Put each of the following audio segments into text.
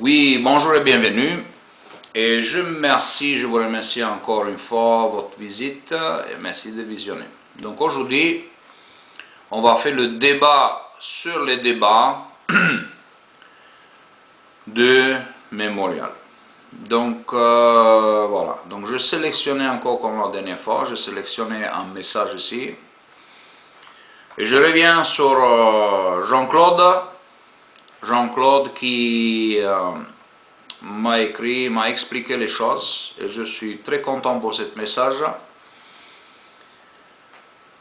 Oui, bonjour et bienvenue. Et je vous remercie encore une fois votre visite et merci de visionner. Donc aujourd'hui, on va faire le débat sur les débats de Mémorial. Donc voilà, donc je sélectionnais encore comme la dernière fois, j'ai sélectionné un message ici. Et je reviens sur Jean-Claude qui m'a écrit, m'a expliqué les choses et je suis très content pour ce message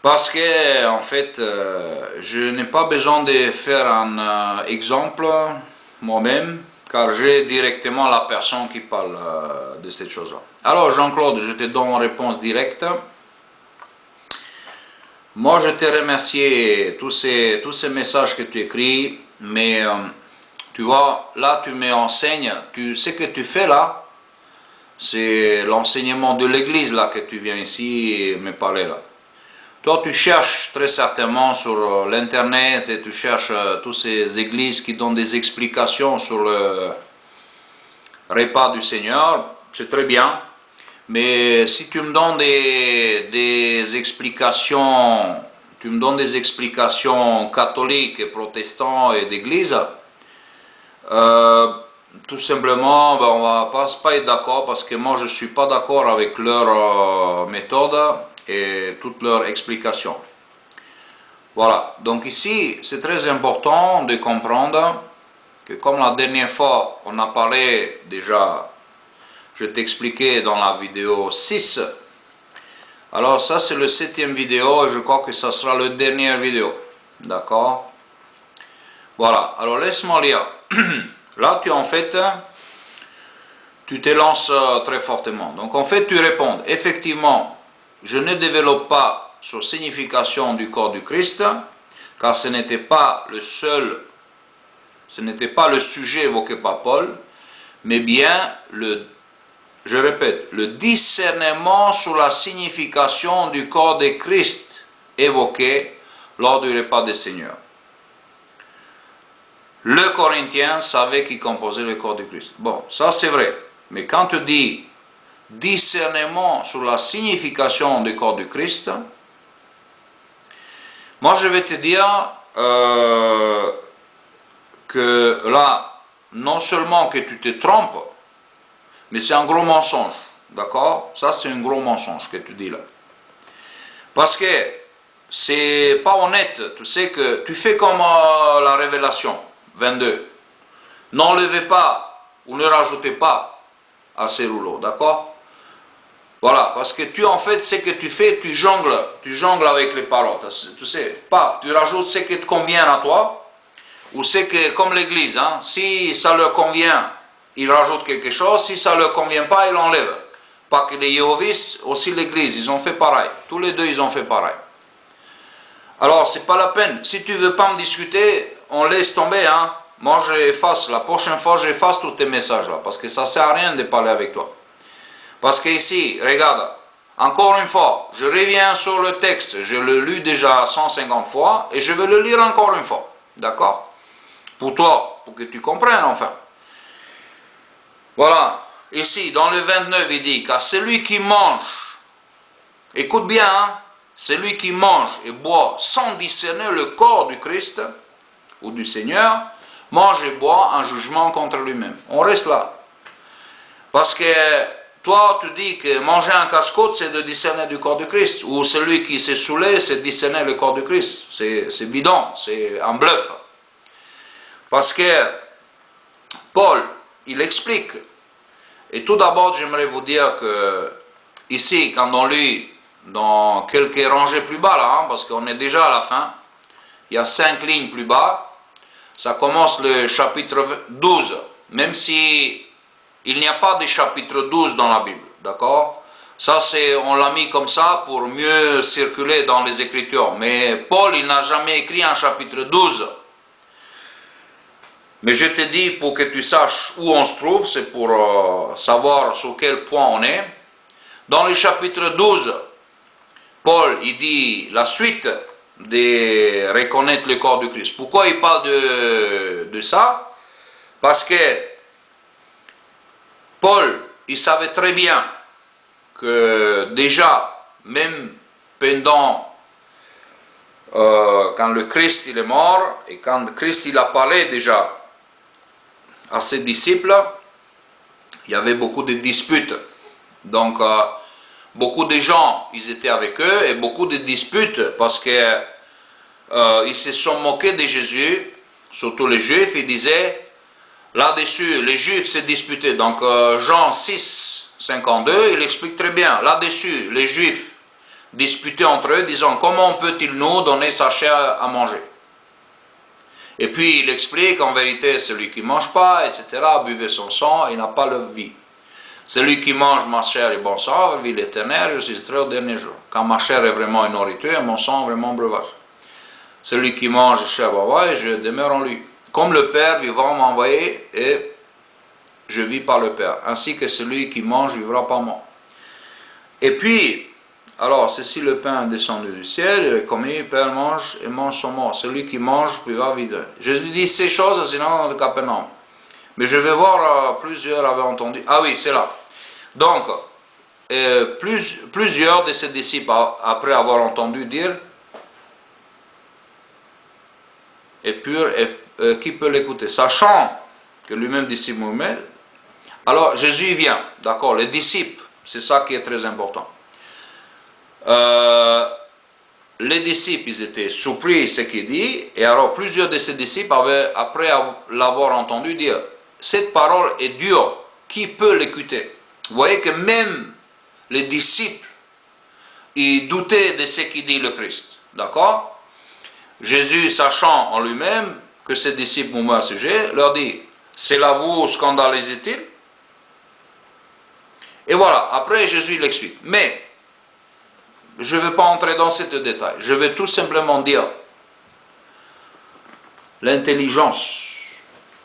parce que en fait je n'ai pas besoin de faire un exemple moi-même car j'ai directement la personne qui parle de cette chose-là. Alors Jean-Claude, je te donne une réponse directe. Moi je te remercie tous ces messages que tu écris, mais tu vois, là tu m'enseignes, ce que tu fais là, c'est l'enseignement de l'église là que tu viens ici me parler là. Toi tu cherches très certainement sur l'internet et tu cherches toutes ces églises qui donnent des explications sur le repas du Seigneur, c'est très bien. Mais si tu me donnes des explications, catholiques et protestants et d'église, tout simplement, ben, on va pas être d'accord parce que moi je ne suis pas d'accord avec leur méthode et toutes leurs explications. Voilà, donc ici c'est très important de comprendre que comme la dernière fois on a parlé déjà, je t'expliquais dans la vidéo 6, alors ça c'est le 7e vidéo et je crois que ça sera la dernière vidéo, d'accord? Voilà, alors laisse-moi lire. Là, tu te lances très fortement. Donc, en fait, tu réponds, effectivement, je ne développe pas sur signification du corps du Christ, car ce n'était pas le sujet évoqué par Paul, mais bien, je répète, le discernement sur la signification du corps de Christ évoqué lors du repas des Seigneurs. Le Corinthien savait qui composait le corps du Christ. Bon, ça c'est vrai. Mais quand tu dis discernement sur la signification du corps du Christ, moi je vais te dire que là, non seulement que tu te trompes, mais c'est un gros mensonge. D'accord? Ça c'est un gros mensonge que tu dis là. Parce que c'est pas honnête. Tu sais que tu fais comme la Révélation 22. N'enlevez pas ou ne rajoutez pas à ces rouleaux, d'accord? Voilà, parce que tu en fait, ce que tu fais, tu jongles avec les paroles, tu sais, paf, tu rajoutes ce qui te convient à toi, ou ce que, comme l'église, hein, si ça leur convient, ils rajoutent quelque chose, si ça leur convient pas, ils l'enlèvent. Pas que les Jéhovistes, aussi l'église, ils ont fait pareil, tous les deux ils ont fait pareil. Alors, c'est pas la peine, si tu veux pas me discuter, on laisse tomber, hein. Moi, la prochaine fois, j'efface tous tes messages là, parce que ça ne sert à rien de parler avec toi. Parce que ici, regarde, encore une fois, je reviens sur le texte, je le lu déjà 150 fois, et je vais le lire encore une fois, d'accord? Pour toi, pour que tu comprennes enfin. Voilà, ici, dans le 29, il dit, car celui qui mange, écoute bien, hein, celui qui mange et boit sans discerner le corps du Christ, ou du Seigneur, mange et boit un jugement contre lui-même. On reste là. Parce que toi, tu dis que manger un casse-côte, c'est de discerner du corps du Christ. Ou celui qui s'est saoulé, c'est de discerner le corps du Christ. C'est bidon, c'est un bluff. Parce que Paul, il explique. Et tout d'abord, j'aimerais vous dire que ici, quand on lit dans quelques rangées plus bas, là, hein, parce qu'on est déjà à la fin, il y a 5 lignes plus bas, ça commence le chapitre 12, même si il n'y a pas de chapitre 12 dans la Bible, d'accord? Ça, on l'a mis comme ça pour mieux circuler dans les Écritures. Mais Paul, il n'a jamais écrit un chapitre 12. Mais je te dis, pour que tu saches où on se trouve, c'est pour savoir sur quel point on est. Dans le chapitre 12, Paul, il dit la suite de reconnaître le corps du Christ. Pourquoi il parle de ça? Parce que Paul, il savait très bien que déjà, même pendant, quand le Christ il est mort, et quand Christ il a parlé déjà à ses disciples, il y avait beaucoup de disputes. Donc, beaucoup de gens, ils étaient avec eux, et beaucoup de disputes, parce que ils se sont moqués de Jésus, surtout les Juifs. Ils disaient, là-dessus, les Juifs se disputaient. Donc, Jean 6, 52, il explique très bien. Là-dessus, les Juifs disputaient entre eux, disant, comment peut-il nous donner sa chair à manger? Et puis, il explique, en vérité, celui qui ne mange pas, etc., buvez son sang, il n'a pas la vie. Celui qui mange ma chair et bon sang, vie l'éternel, je susciterai au dernier jour. Quand ma chair est vraiment une nourriture, et mon sang est vraiment un breuvage. Celui qui mange chair et je demeure en lui. Comme le Père vivant m'a envoyé, et je vis par le Père. Ainsi que celui qui mange vivra par moi. Et puis, alors, ceci le pain descendu du ciel, il est commis, le Père mange et mange son mort. Celui qui mange vivra vivre. Je dis ces choses sinon de Capernaum. Mais je vais voir, plusieurs avaient entendu. Ah oui, c'est là. Donc, plusieurs de ses disciples, après avoir entendu dire, est pur, et qui peut l'écouter, sachant que lui-même disciple Mohamed. Alors Jésus vient, d'accord, les disciples, c'est ça qui est très important. Les disciples, ils étaient surpris de ce qu'il dit, et alors plusieurs de ces disciples avaient, après l'avoir entendu dire, cette parole est dure, qui peut l'écouter? Vous voyez que même les disciples, ils doutaient de ce qu'il dit le Christ, d'accord? Jésus, sachant en lui-même que ses disciples mourraient à ce sujet, leur dit, cela vous scandalise-t-il? Et voilà, après Jésus l'explique. Mais, je ne vais pas entrer dans ce détail, je vais tout simplement dire l'intelligence,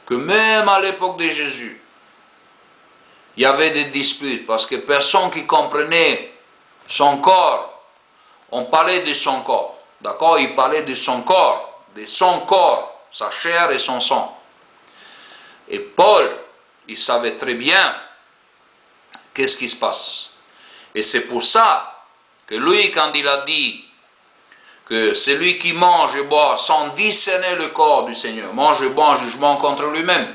que même à l'époque de Jésus, il y avait des disputes, parce que personne qui comprenait son corps, on parlait de son corps. D'accord? Il parlait de son corps, sa chair et son sang. Et Paul, il savait très bien qu'est-ce qui se passe. Et c'est pour ça que lui, quand il a dit que celui qui mange et boit sans discerner le corps du Seigneur, mange et boit en jugement contre lui-même.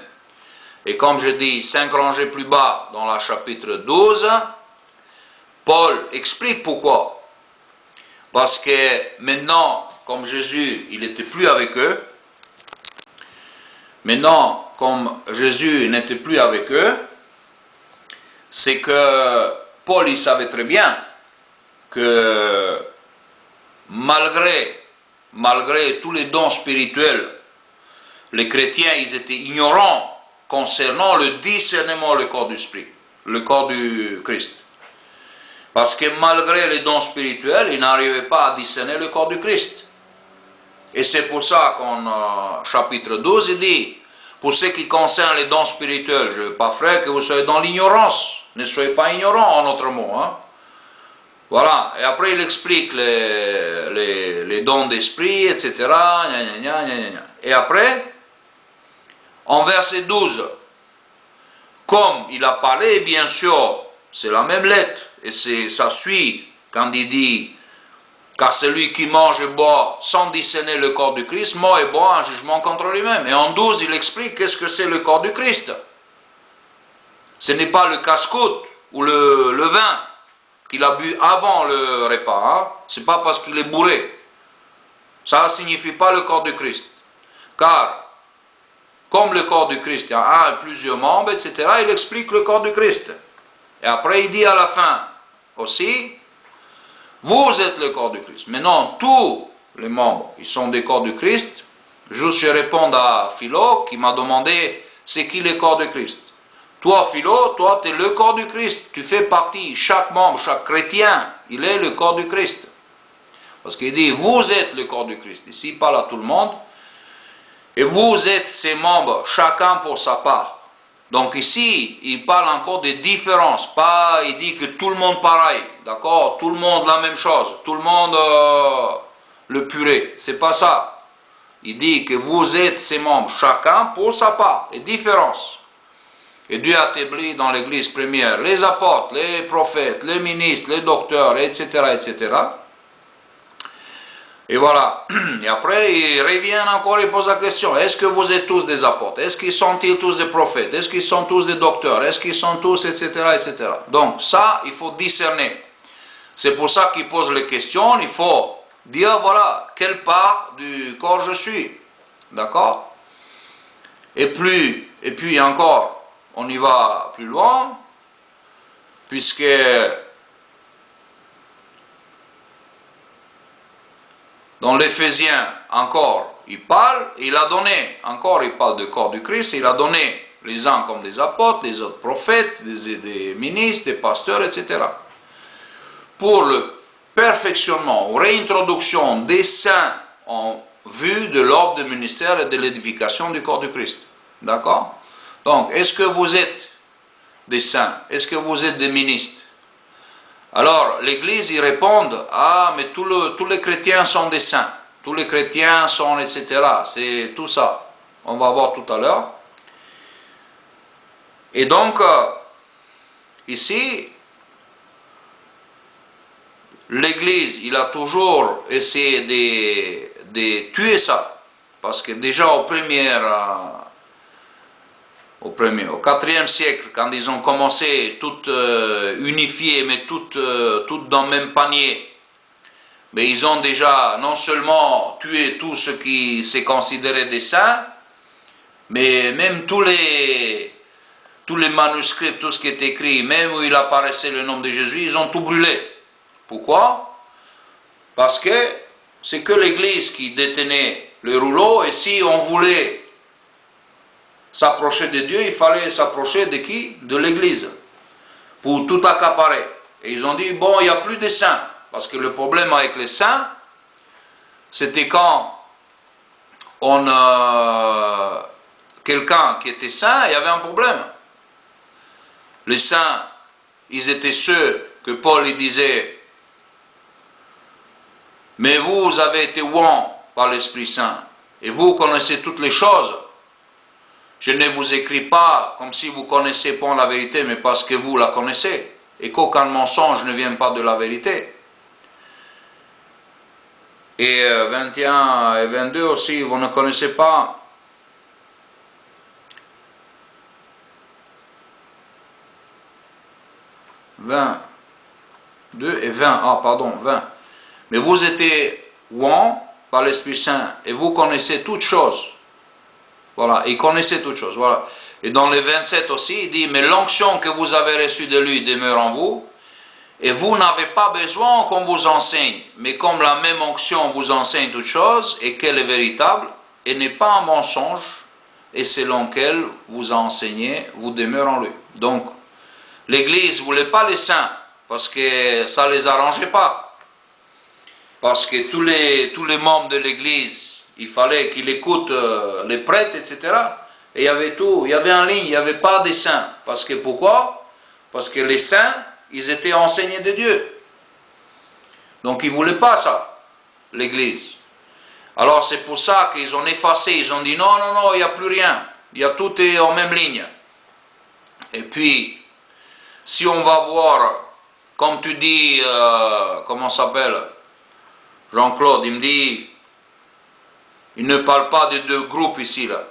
Et comme je dis, 5 rangées plus bas dans le chapitre 12, Paul explique pourquoi. Parce que maintenant, comme Jésus, il n'était plus avec eux, maintenant, comme Jésus n'était plus avec eux, c'est que Paul, il savait très bien que malgré tous les dons spirituels, les chrétiens, ils étaient ignorants concernant le discernement du corps du Christ. Parce que malgré les dons spirituels, ils n'arrivaient pas à discerner le corps du Christ. Et c'est pour ça qu'en chapitre 12, il dit, pour ce qui concerne les dons spirituels, je ne veux pas, frère, que vous soyez dans l'ignorance. Ne soyez pas ignorants, en autre mot. Hein? Voilà. Et après, il explique les dons d'esprit, etc. Et après, en verset 12, comme il a parlé, bien sûr, c'est la même lettre, et ça suit quand il dit, car celui qui mange et boit sans discerner le corps du Christ, mange et boit un jugement contre lui-même. Et en 12, il explique qu'est-ce que c'est le corps du Christ. Ce n'est pas le casse-croûte ou le vin qu'il a bu avant le repas. Hein? Ce n'est pas parce qu'il est bourré. Ça ne signifie pas le corps du Christ. Car, comme le corps du Christ, il y a un et plusieurs membres, etc., il explique le corps du Christ. Et après, il dit à la fin aussi, vous êtes le corps du Christ. Maintenant, tous les membres, ils sont des corps du Christ. Juste, je réponds à Philo, qui m'a demandé, c'est qui le corps du Christ? Toi, Philo, toi, tu es le corps du Christ. Tu fais partie, chaque membre, chaque chrétien, il est le corps du Christ. Parce qu'il dit, vous êtes le corps du Christ. Ici, il parle à tout le monde. Et vous êtes ses membres, chacun pour sa part. Donc ici, il parle encore de différences. Pas, il dit que tout le monde pareil. D'accord? Tout le monde la même chose. Tout le monde le purée. C'est pas ça. Il dit que vous êtes ses membres, chacun pour sa part. Et différence. Et Dieu a établi dans l'église première les apôtres, les prophètes, les ministres, les docteurs, etc., etc. Et voilà. Et après, ils reviennent encore et posent la question, est-ce que vous êtes tous des apôtres? Est-ce qu'ils sont-ils tous des prophètes? Est-ce qu'ils sont tous des docteurs? Est-ce qu'ils sont tous, etc., etc. Donc ça, il faut discerner. C'est pour ça qu'ils posent les questions. Il faut dire, voilà, quelle part du corps je suis. D'accord? Et puis encore, on y va plus loin, puisque dans l'Éphésiens, encore, il parle, il a donné, encore il parle du corps du Christ, il a donné les uns comme des apôtres, les autres prophètes, des ministres, des pasteurs, etc. Pour le perfectionnement ou réintroduction des saints en vue de l'œuvre de ministère et de l'édification du corps du Christ. D'accord? Donc, est-ce que vous êtes des saints? Est-ce que vous êtes des ministres? Alors, l'Église y répond, ah, mais tous les chrétiens sont des saints, tous les chrétiens sont, etc. C'est tout ça. On va voir tout à l'heure. Et donc, ici, l'Église, il a toujours essayé de tuer ça. Parce que déjà au IVe siècle, quand ils ont commencé toutes unifiées, mais toutes dans le même panier, mais ils ont déjà non seulement tué tout ce qui s'est considéré des saints, mais même tous les manuscrits, tout ce qui est écrit, même où il apparaissait le nom de Jésus, ils ont tout brûlé. Pourquoi? Parce que c'est que l'Église qui détenait le rouleau, et si on voulait s'approcher de Dieu, il fallait s'approcher de qui? De l'Église, pour tout accaparer. Et ils ont dit, bon, il n'y a plus de saints, parce que le problème avec les saints, c'était quand quelqu'un qui était saint, il y avait un problème. Les saints, ils étaient ceux que Paul il disait, mais vous avez été oint par l'Esprit Saint, et vous connaissez toutes les choses. Je ne vous écris pas comme si vous connaissez pas la vérité, mais parce que vous la connaissez, et qu'aucun mensonge ne vient pas de la vérité. Et 21 et 22 aussi, vous ne connaissez pas. « 22 et 20, ah pardon, 20. Mais vous étiez oint par l'Esprit Saint, et vous connaissez toutes choses. » Voilà, il connaissait toutes choses. Voilà. Et dans les 27 aussi, il dit, mais l'onction que vous avez reçue de lui demeure en vous, et vous n'avez pas besoin qu'on vous enseigne, mais comme la même onction vous enseigne toutes choses, et qu'elle est véritable, et n'est pas un mensonge, et selon qu'elle vous a enseigné, vous demeure en lui. Donc, l'Église ne voulait pas les saints, parce que ça ne les arrangeait pas. Parce que tous les membres de l'Église, il fallait qu'il écoute les prêtres, etc. Et il y avait tout, il y avait en ligne, il n'y avait pas des saints. Parce que pourquoi? Parce que les saints, ils étaient enseignés de Dieu. Donc ils ne voulaient pas ça, l'Église. Alors c'est pour ça qu'ils ont effacé, ils ont dit non, non, non, il n'y a plus rien. Il y a tout est en même ligne. Et puis, si on va voir, comme tu dis, comment ça s'appelle, Jean-Claude, il me dit, il ne parle pas de deux groupes ici, là.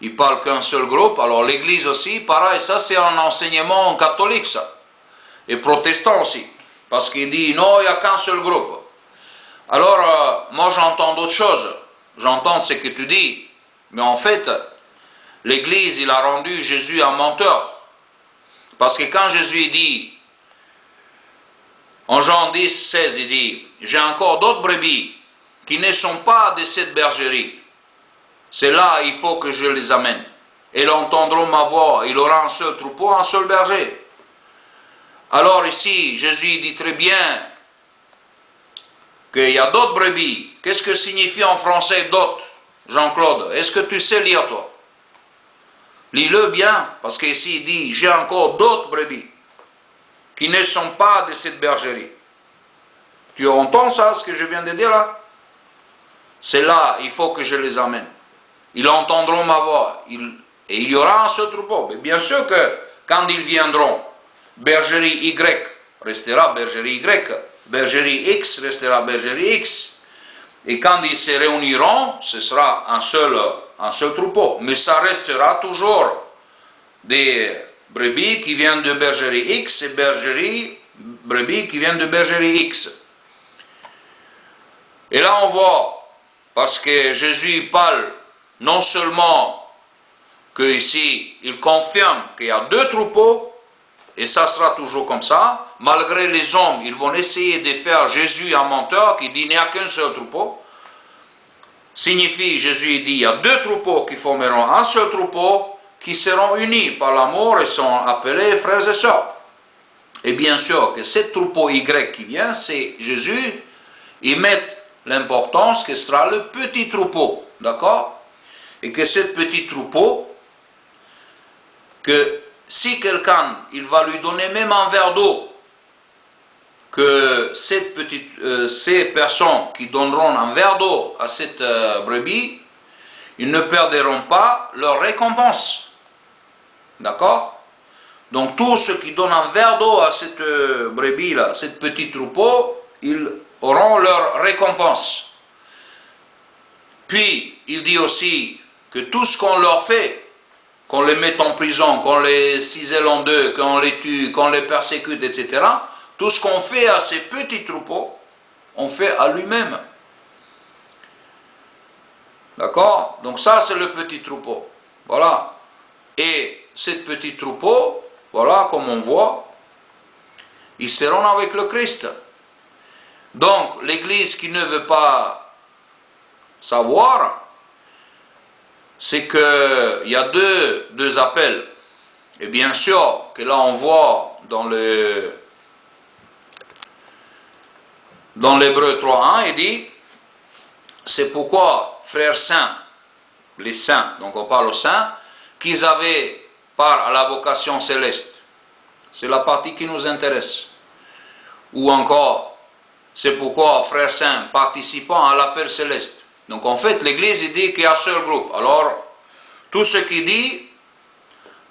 Il parle qu'un seul groupe. Alors l'Église aussi, pareil, ça c'est un enseignement catholique, ça. Et protestant aussi. Parce qu'il dit, non, il n'y a qu'un seul groupe. Alors, moi j'entends d'autres choses. J'entends ce que tu dis. Mais en fait, l'Église, il a rendu Jésus un menteur. Parce que quand Jésus dit, en Jean 10, 16, il dit, j'ai encore d'autres brebis qui ne sont pas de cette bergerie. C'est là, il faut que je les amène. Elles entendront ma voix, il aura un seul troupeau, un seul berger. Alors ici, Jésus dit très bien qu'il y a d'autres brebis. Qu'est-ce que signifie en français d'autres, Jean-Claude? Est-ce que tu sais lire, toi? Lis-le bien, parce qu'ici il dit, j'ai encore d'autres brebis qui ne sont pas de cette bergerie. Tu entends ça, ce que je viens de dire là? C'est là, il faut que je les amène. Ils entendront ma voix, Et il y aura un seul troupeau. Mais bien sûr que quand ils viendront, bergerie Y restera bergerie Y, bergerie X restera bergerie X. Et quand ils se réuniront, ce sera un seul troupeau. Mais ça restera toujours des brebis qui viennent de bergerie X et brebis qui viennent de bergerie X. Et là on voit, parce que Jésus parle non seulement qu'ici il confirme qu'il y a deux troupeaux, et ça sera toujours comme ça, malgré les hommes, ils vont essayer de faire Jésus un menteur qui dit il n'y a qu'un seul troupeau. Signifie, Jésus dit, il y a deux troupeaux qui formeront un seul troupeau, qui seront unis par l'amour et sont appelés frères et sœurs. Et bien sûr que ce troupeau Y qui vient, c'est Jésus, ils mettent l'importance que ce sera le petit troupeau, d'accord? Et que ce petit troupeau, que si quelqu'un, il va lui donner même un verre d'eau, que ces personnes qui donneront un verre d'eau à cette brebis, ils ne perdront pas leur récompense. D'accord? Donc tous ceux qui donnent un verre d'eau à cette brebis-là, cette petit troupeau, ils auront leur récompense. Puis, il dit aussi que tout ce qu'on leur fait, qu'on les mette en prison, qu'on les cisèle en deux, qu'on les tue, qu'on les persécute, etc., tout ce qu'on fait à ces petits troupeaux, on fait à lui-même. D'accord? Donc ça, c'est le petit troupeau. Voilà. Et ce petit troupeau, voilà, comme on voit, ils seront avec le Christ. Donc, l'Église qui ne veut pas savoir, c'est qu'il y a deux appels. Et bien sûr que là, on voit dans l'Hébreu 3.1, il dit, c'est pourquoi, frères saints, les saints, donc on parle aux saints, qu'ils avaient part à la vocation céleste. C'est la partie qui nous intéresse. Ou encore, c'est pourquoi, frères saints, participant à l'appel céleste. Donc en fait, l'Église il dit qu'il y a un seul groupe. Alors, tout ce qui dit,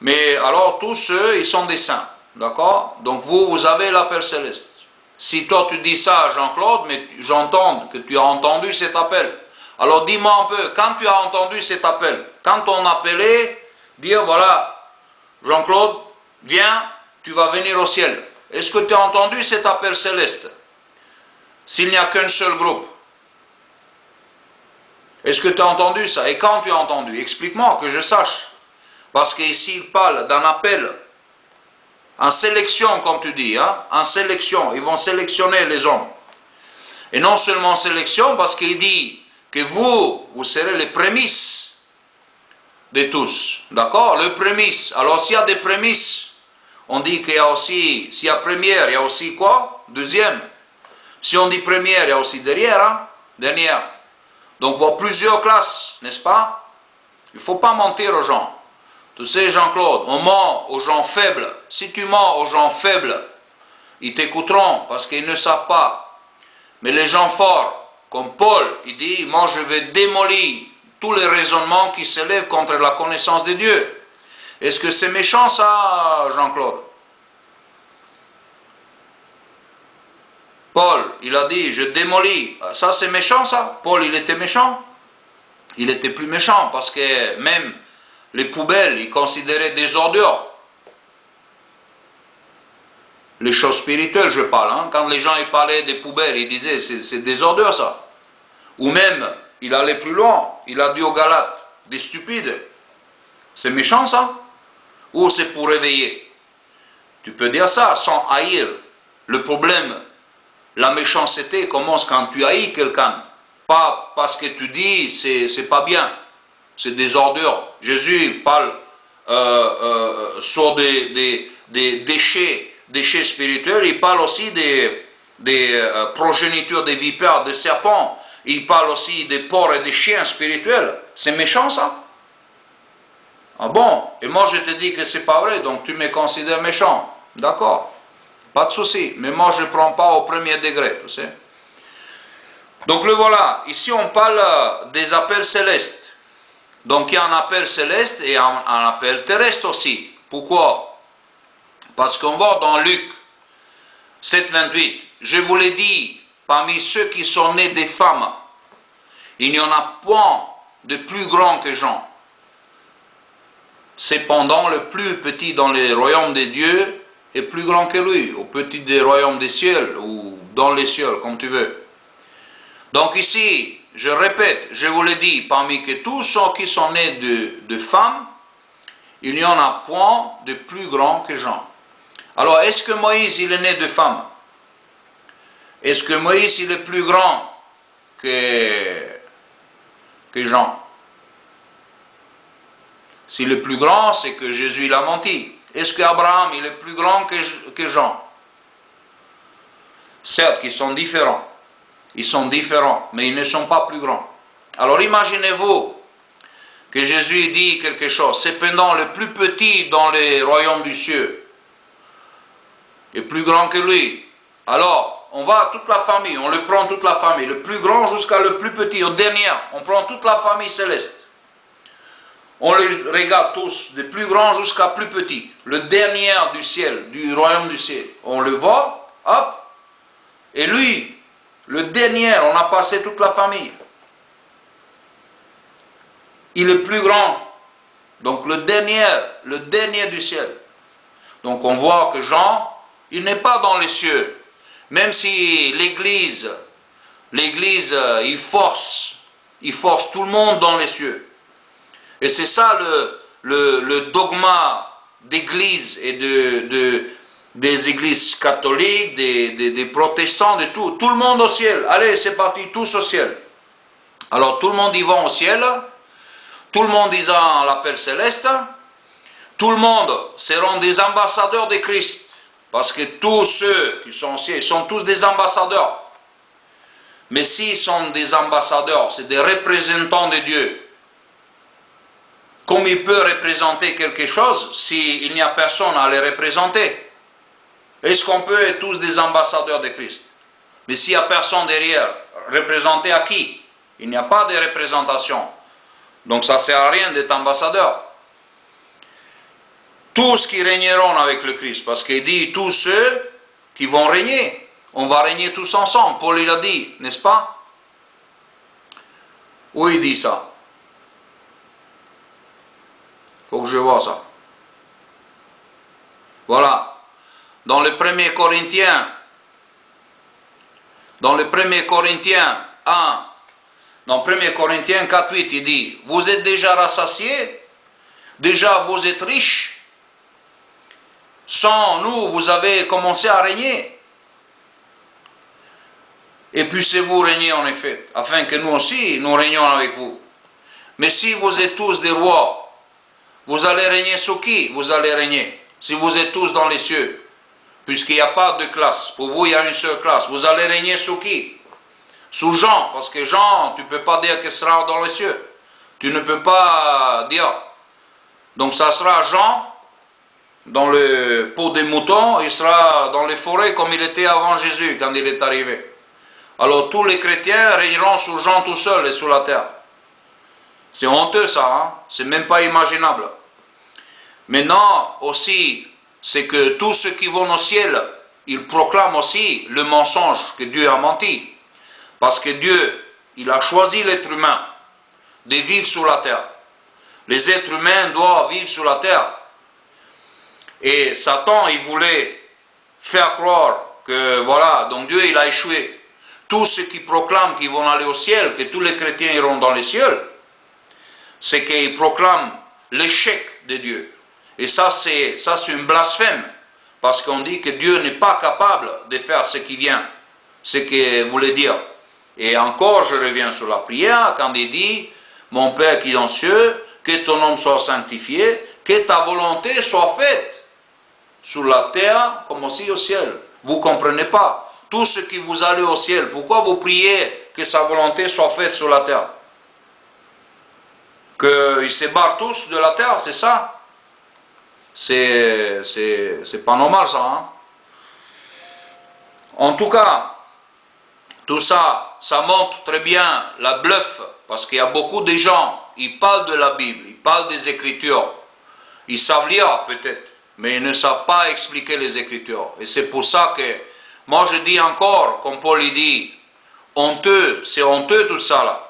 mais alors tous ceux, ils sont des saints. D'accord? Donc vous avez l'appel céleste. Si toi tu dis ça, Jean-Claude, mais j'entends que tu as entendu cet appel. Alors dis-moi un peu, quand tu as entendu cet appel, quand on appelait, dire voilà, Jean-Claude, viens, tu vas venir au ciel. Est-ce que tu as entendu cet appel céleste? S'il n'y a qu'un seul groupe. Est-ce que tu as entendu ça? Et quand tu as entendu? Explique-moi, que je sache. Parce qu'ici, il parle d'un appel en sélection, comme tu dis, hein? En sélection. Ils vont sélectionner les hommes. Et non seulement en sélection, parce qu'il dit que vous serez les prémices de tous. D'accord? Le prémisse. Alors, s'il y a des prémices, on dit qu'il y a aussi, s'il y a première, il y a aussi quoi? Deuxième. Si on dit première, il y a aussi derrière, hein? Dernière. Donc, il y a plusieurs classes, n'est-ce pas? Il ne faut pas mentir aux gens. Tu sais, Jean-Claude, on ment aux gens faibles. Si tu mens aux gens faibles, ils t'écouteront parce qu'ils ne savent pas. Mais les gens forts, comme Paul, il dit, moi je vais démolir tous les raisonnements qui s'élèvent contre la connaissance de Dieu. Est-ce que c'est méchant ça, Jean-Claude? Paul, il a dit, je démolis. Ça, c'est méchant, ça? Paul, il était méchant? Il était plus méchant, parce que même les poubelles, il considérait des ordures. Les choses spirituelles, je parle. Hein? Quand les gens ils parlaient des poubelles, ils disaient, c'est des ordures, ça. Ou même, il allait plus loin. Il a dit aux Galates, des stupides. C'est méchant, ça? Ou c'est pour réveiller? Tu peux dire ça sans haïr. Le problème, la méchanceté commence quand tu haïs quelqu'un. Pas parce que tu dis c'est pas bien. C'est des ordures. Jésus parle sur des déchets spirituels. Il parle aussi des progénitures des vipères, des serpents. Il parle aussi des porcs et des chiens spirituels. C'est méchant ça? Ah bon? Et moi je te dis que c'est pas vrai, donc tu me considères méchant. D'accord? Pas de souci, mais moi je ne prends pas au premier degré, tu sais. Donc le voilà, ici on parle des appels célestes. Donc il y a un appel céleste et un appel terrestre aussi. Pourquoi? Parce qu'on voit dans Luc 7, 28, je vous l'ai dit, parmi ceux qui sont nés des femmes, il n'y en a point de plus grand que Jean. Cependant, le plus petit dans les royaumes des dieux est plus grand que lui, au petit des royaumes des cieux, ou dans les cieux, comme tu veux. Donc ici, je répète, je vous l'ai dit, parmi que tous ceux qui sont nés de femmes, il n'y en a point de plus grand que Jean. Alors, est-ce que Moïse, il est né de femme? Est-ce que Moïse, il est plus grand que Jean? S'il est plus grand, c'est que Jésus, il a menti. Est-ce qu'Abraham, il est plus grand que Jean? Certes, ils sont différents. Ils sont différents, mais ils ne sont pas plus grands. Alors, imaginez-vous que Jésus dit quelque chose. Cependant, le plus petit dans les royaumes du ciel est plus grand que lui. Alors, on va toute la famille, on le prend toute la famille, le plus grand jusqu'à le plus petit, au dernier, on prend toute la famille céleste. On les regarde tous, des plus grands jusqu'à plus petits, le dernier du ciel, du royaume du ciel. On le voit, hop, et lui, le dernier, on a passé toute la famille. Il est plus grand, donc le dernier du ciel. Donc on voit que Jean, il n'est pas dans les cieux. Même si l'Église, il force tout le monde dans les cieux. Et c'est ça le dogma d'Église et des églises catholiques, des protestants, de tout. Tout le monde au ciel. Allez, c'est parti, tous au ciel. Alors tout le monde y va au ciel. Tout le monde y a l'appel céleste. Tout le monde seront des ambassadeurs de Christ. Parce que tous ceux qui sont au ciel sont tous des ambassadeurs. Mais s'ils sont des ambassadeurs, c'est des représentants de Dieu. Comme il peut représenter quelque chose s'il n'y a personne à les représenter? Est-ce qu'on peut être tous des ambassadeurs de Christ? Mais s'il n'y a personne derrière, représenter à qui? Il n'y a pas de représentation. Donc ça ne sert à rien d'être ambassadeur. Tous qui régneront avec le Christ, parce qu'il dit tous ceux qui vont régner. On va régner tous ensemble. Paul il a dit, n'est-ce pas? Où il dit ça? Faut que je vois ça. Voilà. Dans le 1er Corinthiens, dans 1 Corinthiens 4, 8, il dit, vous êtes déjà rassasiés, déjà vous êtes riches, sans nous, vous avez commencé à régner. Et puissiez-vous régner en effet, afin que nous aussi, nous régnions avec vous. Mais si vous êtes tous des rois, vous allez régner sur qui? Vous allez régner. Si vous êtes tous dans les cieux, puisqu'il n'y a pas de classe, pour vous il y a une seule classe, vous allez régner sur qui? Sous Jean, parce que Jean, tu ne peux pas dire qu'il sera dans les cieux. Tu ne peux pas dire. Donc ça sera Jean, dans le pot des moutons, il sera dans les forêts comme il était avant Jésus, quand il est arrivé. Alors tous les chrétiens régneront sous Jean tout seul et sur la terre. C'est honteux ça, hein? C'est même pas imaginable. Maintenant aussi, c'est que tous ceux qui vont au ciel, ils proclament aussi le mensonge que Dieu a menti. Parce que Dieu, il a choisi l'être humain de vivre sur la terre. Les êtres humains doivent vivre sur la terre. Et Satan, il voulait faire croire que voilà, donc Dieu, il a échoué. Tous ceux qui proclament qu'ils vont aller au ciel, que tous les chrétiens iront dans les cieux, c'est qu'ils proclament l'échec de Dieu. Et ça, c'est une blasphème. Parce qu'on dit que Dieu n'est pas capable de faire ce qui vient. Ce qu'il voulait dire. Et encore, je reviens sur la prière, quand il dit, mon Père qui est dans les cieux, que ton nom soit sanctifié, que ta volonté soit faite sur la terre comme aussi au ciel. Vous ne comprenez pas. Tout ce qui vous allez au ciel, pourquoi vous priez que sa volonté soit faite sur la terre? Qu'ils se barrent tous de la terre, c'est ça? C'est pas normal ça. Hein? En tout cas, tout ça, ça montre très bien la bluffe, parce qu'il y a beaucoup de gens ils parlent de la Bible, ils parlent des Écritures. Ils savent lire peut-être, mais ils ne savent pas expliquer les Écritures. Et c'est pour ça que, moi je dis encore, comme Paul il dit, honteux, c'est honteux tout ça là.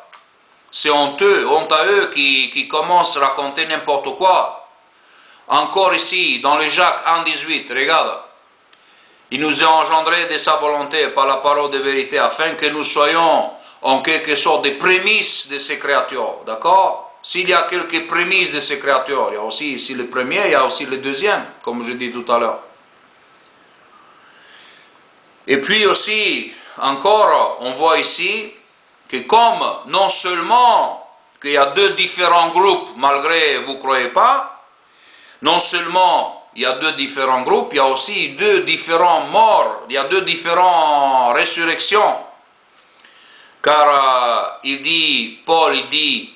C'est honteux, honte à eux qui commencent à raconter n'importe quoi. Encore ici, dans le Jacques 1,18, regarde. Il nous a engendré de sa volonté par la parole de vérité, afin que nous soyons en quelque sorte des prémices de ces créatures. D'accord? S'il y a quelques prémices de ces créatures, il y a aussi ici le premier, il y a aussi le deuxième, comme je dis tout à l'heure. Et puis aussi, encore, on voit ici que comme non seulement qu'il y a deux différents groupes, malgré vous ne croyez pas, non seulement il y a deux différents groupes, il y a aussi deux différents morts, il y a deux différentes résurrections. Car Paul il dit,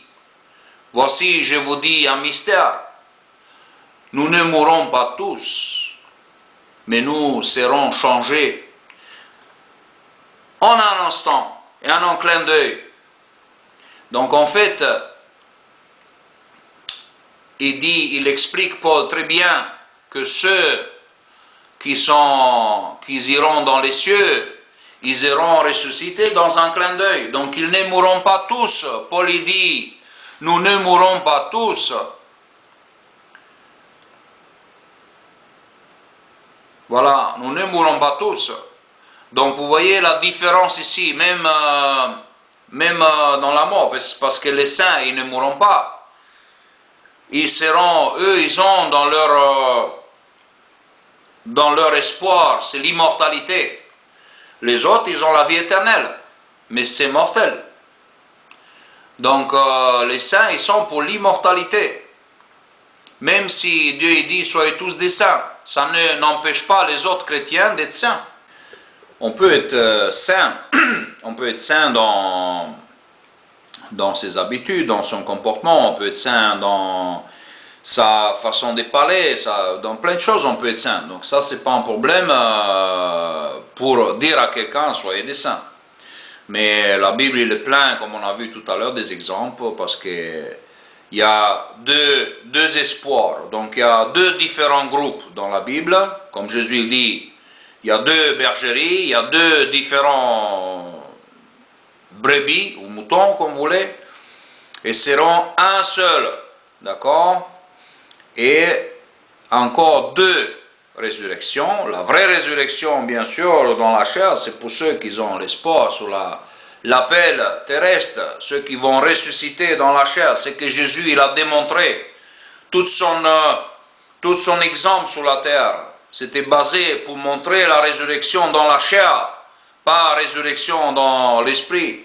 voici je vous dis un mystère, nous ne mourrons pas tous, mais nous serons changés en un instant et en un clin d'œil. Donc en fait, il explique Paul très bien que ceux qui iront dans les cieux, ils iront ressuscités dans un clin d'œil. Donc ils ne mourront pas tous. Paul il dit, nous ne mourrons pas tous. Voilà, nous ne mourrons pas tous. Donc vous voyez la différence ici, même dans la mort, parce que les saints, ils ne mourront pas. Ils ont dans leur espoir, c'est l'immortalité. Les autres, ils ont la vie éternelle, mais c'est mortel. Donc les saints, ils sont pour l'immortalité. Même si Dieu il dit, soyez tous des saints, ça n'empêche pas les autres chrétiens d'être saints. On peut être saint, on peut être saint dans ses habitudes, dans son comportement, on peut être saint dans sa façon de parler, dans plein de choses on peut être saint. Donc ça, c'est pas un problème pour dire à quelqu'un, soyez des saints. Mais la Bible, il est plein, comme on a vu tout à l'heure, des exemples, parce que il y a deux espoirs. Donc il y a deux différents groupes dans la Bible, comme Jésus dit. Il y a deux bergeries, il y a deux différents brebis ou moutons, comme vous voulez, et seront un seul, d'accord? Et encore deux résurrections. La vraie résurrection, bien sûr, dans la chair, c'est pour ceux qui ont l'espoir sur l'appel terrestre, ceux qui vont ressusciter dans la chair. C'est que Jésus, il a démontré tout son exemple sur la terre. C'était basé pour montrer la résurrection dans la chair, pas résurrection dans l'esprit,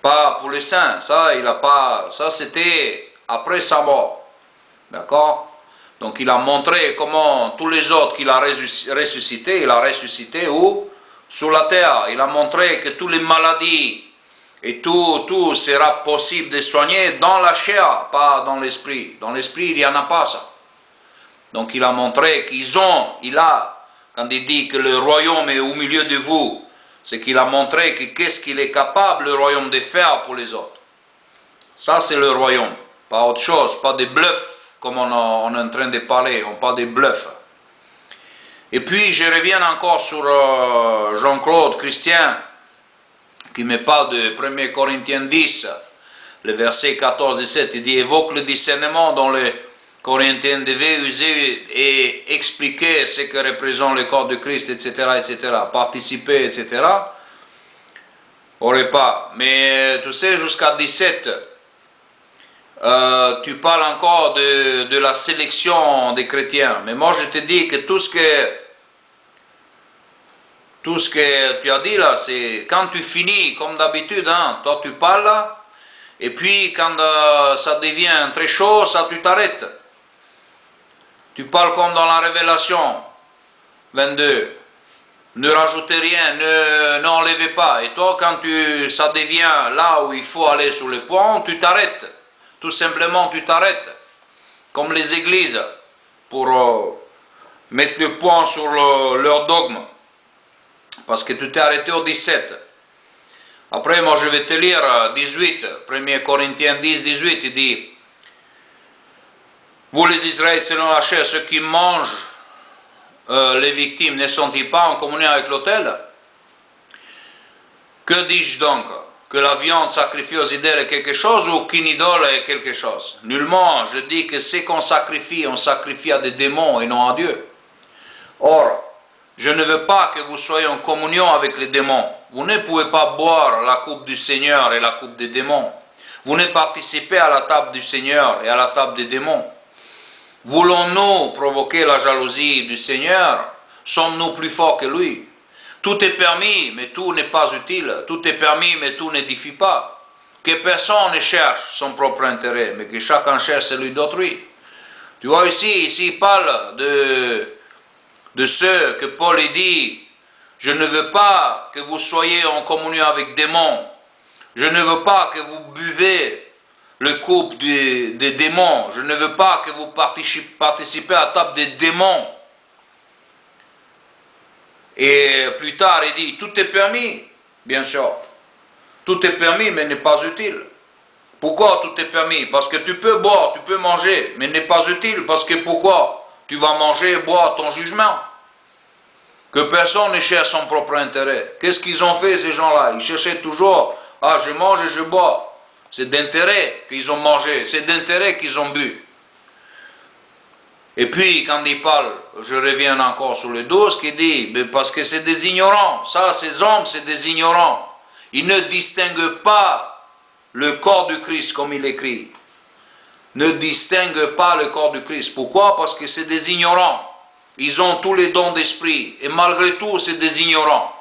pas pour les saints. Ça c'était après sa mort, d'accord? Donc il a montré comment tous les autres qu'il a ressuscité, il a ressuscité où? Sur la terre. Il a montré que toutes les maladies et tout sera possible de soigner dans la chair, pas dans l'esprit. Dans l'esprit, il n'y en a pas ça. Donc il a montré quand il dit que le royaume est au milieu de vous, c'est qu'il a montré que qu'est-ce qu'il est capable, le royaume, de faire pour les autres. Ça, c'est le royaume, pas autre chose, pas des bluffs, comme on est en train de parler, on parle des bluffs. Et puis, je reviens encore sur Jean-Claude Christian, qui me parle de 1 Corinthiens 10, le verset 14-17, il dit, évoque le discernement dans les Corinthiens devaient user et expliquer ce que représente le corps de Christ, etc., etc., participer, etc., au repas. Mais tu sais, jusqu'à 17, tu parles encore de la sélection des chrétiens. Mais moi, je te dis que tout ce que tu as dit là, c'est quand tu finis, comme d'habitude, hein, toi tu parles, et puis quand ça devient très chaud, ça tu t'arrêtes. Tu parles comme dans la Révélation 22. Ne rajoutez rien, n'enlevez pas. Et toi, quand ça devient là où il faut aller sur le point, tu t'arrêtes. Tout simplement, tu t'arrêtes. Comme les églises, pour mettre le point sur leur dogme. Parce que tu t'es arrêté au 17. Après, moi, je vais te lire 18, 1 Corinthiens 10, 18, il dit, vous les Israélites, selon la chair, ceux qui mangent les victimes, ne sont-ils pas en communion avec l'autel? Que dis-je donc? Que la viande sacrifiée aux idoles est quelque chose ou qu'une idole est quelque chose? Nullement, je dis que ce qu'on sacrifie, on sacrifie à des démons et non à Dieu. Or, je ne veux pas que vous soyez en communion avec les démons. Vous ne pouvez pas boire la coupe du Seigneur et la coupe des démons. Vous ne participez à la table du Seigneur et à la table des démons. Voulons-nous provoquer la jalousie du Seigneur? Sommes-nous plus forts que lui? Tout est permis, mais tout n'est pas utile. Tout est permis, mais tout n'édifie pas. Que personne ne cherche son propre intérêt, mais que chacun cherche celui d'autrui. Tu vois ici il parle de ceux que Paul dit, je ne veux pas que vous soyez en communion avec des démons. Je ne veux pas que vous buvez le coupe des démons. Je ne veux pas que vous participez à la table des démons. Et plus tard, il dit, tout est permis, bien sûr. Tout est permis, mais n'est pas utile. Pourquoi tout est permis? Parce que tu peux boire, tu peux manger, mais n'est pas utile. Parce que pourquoi? Tu vas manger et boire ton jugement. Que personne ne cherche son propre intérêt. Qu'est-ce qu'ils ont fait, ces gens-là? Ils cherchaient toujours, ah, je mange et je bois. C'est d'intérêt qu'ils ont mangé, c'est d'intérêt qu'ils ont bu. Et puis, quand il parle, je reviens encore sur le 12, qui dit, parce que c'est des ignorants. Ça, ces hommes, c'est des ignorants. Ils ne distinguent pas le corps du Christ, comme il écrit. Ne distinguent pas le corps du Christ. Pourquoi? Parce que c'est des ignorants. Ils ont tous les dons d'esprit. Et malgré tout, c'est des ignorants.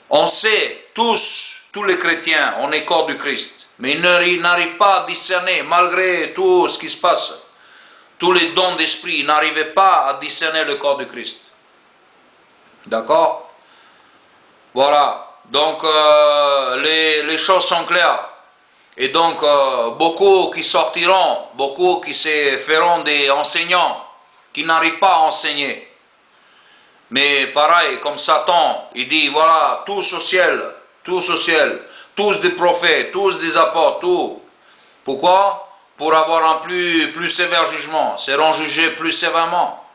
On sait tous les chrétiens, on est corps du Christ. Mais ils n'arrivent pas à discerner, malgré tout ce qui se passe. Tous les dons d'esprit, ils n'arrivaient pas à discerner le corps du Christ. D'accord? Voilà. Donc, les choses sont claires. Et donc, beaucoup qui sortiront, beaucoup qui se feront des enseignants, qui n'arrivent pas à enseigner. Mais pareil, comme Satan, il dit, voilà, tous au ciel, tous des prophètes, tous des apôtres, tout. Pourquoi? Pour avoir un plus sévère jugement, seront jugés plus sévèrement.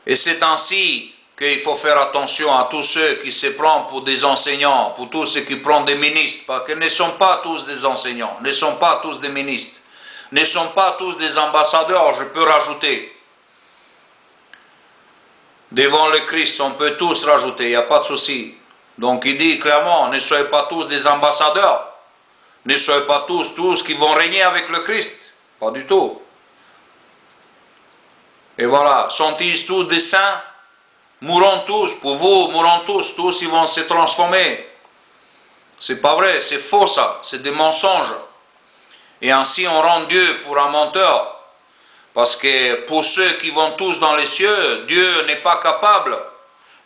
Et c'est ainsi qu'il faut faire attention à tous ceux qui se prennent pour des enseignants, pour tous ceux qui prennent des ministres, parce qu'ils ne sont pas tous des enseignants, ne sont pas tous des ministres, ne sont pas tous des ambassadeurs, je peux rajouter. Devant le Christ, on peut tous rajouter, il n'y a pas de souci. Donc il dit clairement, ne soyez pas tous des ambassadeurs, ne soyez pas tous qui vont régner avec le Christ, pas du tout. Et voilà, sont-ils tous des saints? Mourront tous, pour vous, mourront tous ils vont se transformer. C'est pas vrai, c'est faux ça, c'est des mensonges. Et ainsi on rend Dieu pour un menteur. Parce que pour ceux qui vont tous dans les cieux, Dieu n'est pas capable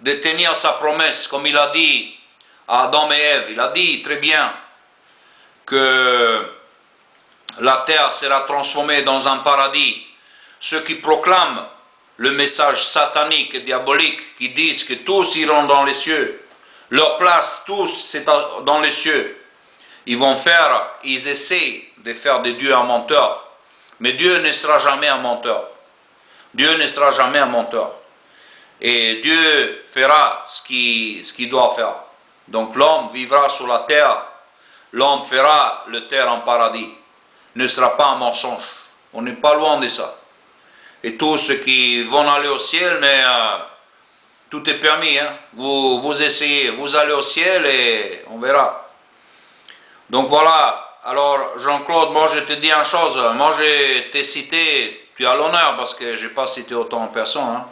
de tenir sa promesse, comme il a dit à Adam et Ève. Il a dit très bien que la terre sera transformée dans un paradis. Ceux qui proclament le message satanique et diabolique, qui disent que tous iront dans les cieux, leur place, tous, c'est dans les cieux. Ils essaient de faire de Dieu un menteur. Mais Dieu ne sera jamais un menteur. Dieu ne sera jamais un menteur. Et Dieu fera ce qu'il doit faire. Donc l'homme vivra sur la terre. L'homme fera le terre en paradis. Ne sera pas un mensonge. On n'est pas loin de ça. Et tous ceux qui vont aller au ciel, mais tout est permis. Hein? Vous essayez, vous allez au ciel et on verra. Donc voilà. Alors, Jean-Claude, moi je te dis une chose, moi je t'ai cité, tu as l'honneur parce que je n'ai pas cité autant de personnes, hein.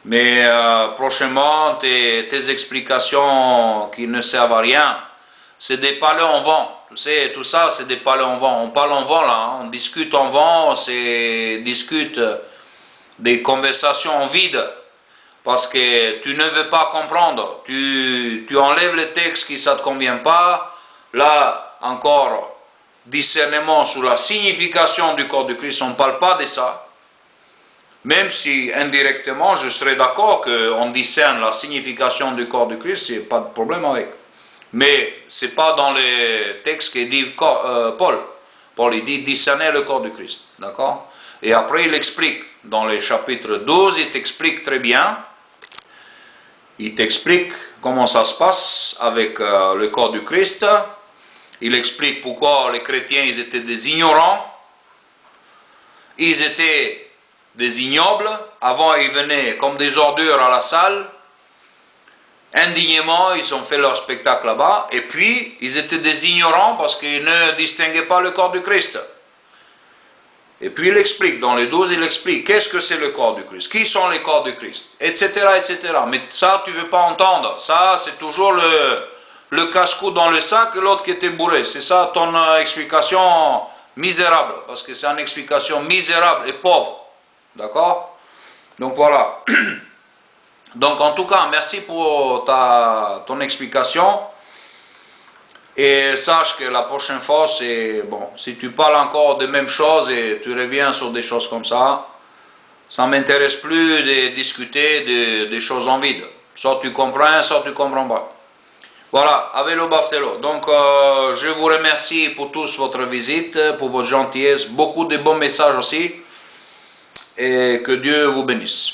Mais prochainement, tes explications qui ne servent à rien, c'est des palais en vent, tu sais, tout ça c'est des palais en vent, on parle en vent là, hein. On discute en vent, on discute des conversations en vide, parce que tu ne veux pas comprendre, tu enlèves le texte qui ne te convient pas, là, encore discernement sur la signification du corps de Christ, on ne parle pas de ça. Même si indirectement je serais d'accord qu'on discerne la signification du corps du Christ, il n'y a pas de problème avec. Mais ce n'est pas dans les textes qu'il dit Paul. Paul il dit discerner le corps du Christ. D'accord? Et après il explique, dans les chapitres 12, il t'explique très bien. Il t'explique comment ça se passe avec le corps du Christ. Il explique pourquoi les chrétiens ils étaient des ignorants. Ils étaient des ignobles. Avant, ils venaient comme des ordures à la salle. Indignement, ils ont fait leur spectacle là-bas. Et puis, ils étaient des ignorants parce qu'ils ne distinguaient pas le corps du Christ. Et puis, il explique, dans les 12, il explique qu'est-ce que c'est le corps du Christ, qui sont les corps du Christ, etc., etc. Mais ça, tu ne veux pas entendre. Ça, c'est toujours le casse-cou dans le sac et l'autre qui était bourré. C'est ça ton explication misérable, parce que c'est une explication misérable et pauvre. D'accord? Donc voilà. Donc en tout cas, merci pour ton explication. Et sache que la prochaine fois, c'est bon, si tu parles encore des mêmes choses et tu reviens sur des choses comme ça ne m'intéresse plus de discuter des choses en vide. Soit tu comprends, soit tu ne comprends pas. Voilà, avec le Barthelo. Donc, je vous remercie pour tous votre visite, pour votre gentillesse, beaucoup de bons messages aussi, et que Dieu vous bénisse.